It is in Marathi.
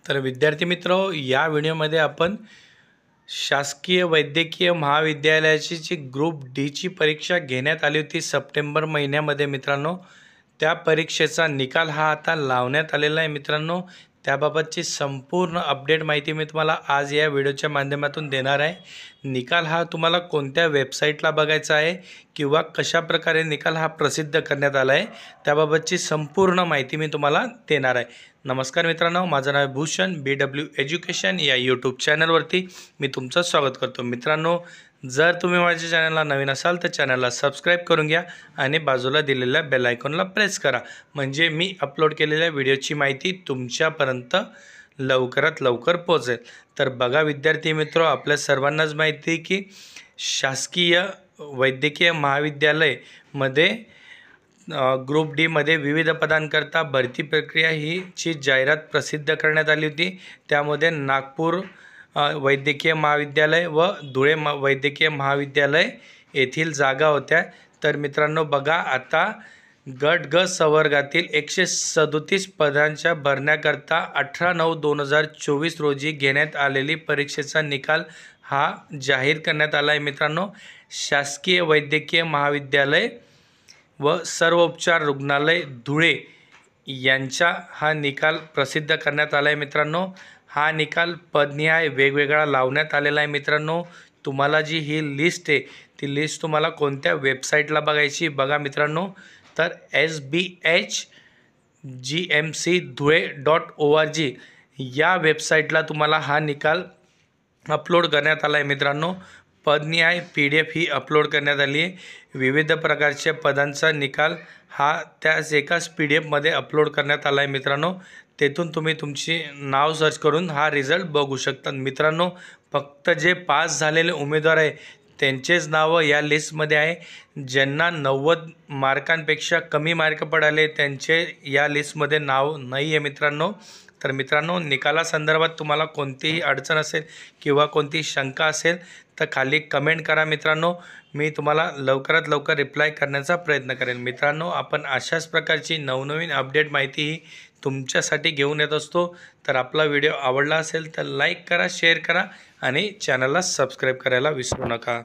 तर विद्यार्थी मित्र, या व्हिडिओमध्ये आपण शासकीय वैद्यकीय महाविद्यालयाची जी ग्रुप डी ची परीक्षा घेण्यात आली होती सप्टेंबर महिन्यामध्ये मित्रांनो, त्या परीक्षेचा निकाल हा आता लावण्यात आलेला आहे मित्रांनो। त्याबाबतची संपूर्ण अपडेट माहिती मी तुम्हाला आज या व्हिडिओच्या माध्यमातून देणार आहे। निकाल हा तुम्हाला कोणत्या वेबसाईटला बघायचा आहे किंवा कशा प्रकारे निकाल हा प्रसिद्ध करण्यात आला आहे त्याबाबतची संपूर्ण माहिती मी तुम्हाला देणार आहे। नमस्कार मित्रांनो, माझं नाव भूषण BW एज्युकेशन या यूट्यूब चॅनलवरती मी तुमचं स्वागत करतो। मित्रांनो, जर तुम्ही माझ्या चॅनलला नवीन असाल तर चॅनलला सबस्क्राइब करून घ्या आणि बाजूला दिलेल्या बेल आयकॉनला प्रेस करा, म्हणजे मी अपलोड केलेल्या व्हिडिओची माहिती तुमच्यापर्यंत लवकरात लवकर पोहोचेल। तर बघा विद्यार्थी मित्र, आपल्या सर्वांनाच माहिती आहे की शासकीय वैद्यकीय महाविद्यालय मध्ये ग्रुप डी मध्ये विविध पदांकरता भरती प्रक्रिया ही ची जाहिरात प्रसिद्ध करण्यात आली होती। त्यामध्ये नागपूर वैद्यकीय महाविद्यालय व धुळे वैद्यकीय महाविद्यालय येथील जागा होत्या। तर मित्रांनो बघा, आता गट ग संवर्गातील 137 पदांच्या भरण्याकरता 18/9/2024 रोजी घेण्यात आलेली परीक्षेचा निकाल हा जाहीर करण्यात आला आहे मित्रांनो। शासकीय वैद्यकीय महाविद्यालय व सर्वोपचार रुग्णालय धुळे यांचा हा निकाल प्रसिद्ध करण्यात आला आहे मित्रांनो। हा निकाल पदनिहाय वेगवेगळा लावण्यात आलेला आहे मित्रांनो। तुम्हाला जी ही लिस्ट आहे ती लिस्ट तुम्हाला कोणत्या वेबसाईटला बघायची बघा मित्रांनो, तर sbhgmcdhule.org या वेबसाईटला तुम्हाला हा निकाल अपलोड करण्यात आला आहे मित्रांनो। पदनिहाय PDF ही अपलोड करण्यात आली आहे। विविध प्रकारच्या पदांचा निकाल हा त्याच एकाच PDF मध्ये अपलोड करण्यात आला आहे मित्रांनो। तेथून तुम्ही तुमची नाव सर्च करून हा रिझल्ट बघू शकता मित्रांनो। फक्त जे पास झालेले उमेदवार आहे त्यांचेच नाव या लिस्टमध्ये आहे। ज्यांना 90 मार्कांपेक्षा कमी मार्क पडाले त्यांचे या लिस्टमध्ये नाव नाही आहे मित्रांनो। तर मित्रांनो, निकालासंदर्भात तुम्हाला कोणतीही अडचण असेल किंवा कोणती शंका असेल तर खाली कमेंट करा मित्रांनो, मी तुम्हाला लवकरात लवकर रिप्लाय करण्याचा प्रयत्न करेन। मित्रांनो, आपण अशाच प्रकारची नवनवीन अपडेट माहिती ही तुमच्यासाठी घेऊन येत असतो। तर आपला व्हिडिओ आवडला असेल तर लाईक करा, शेअर करा आणि चॅनलला सबस्क्राईब करायला विसरू नका।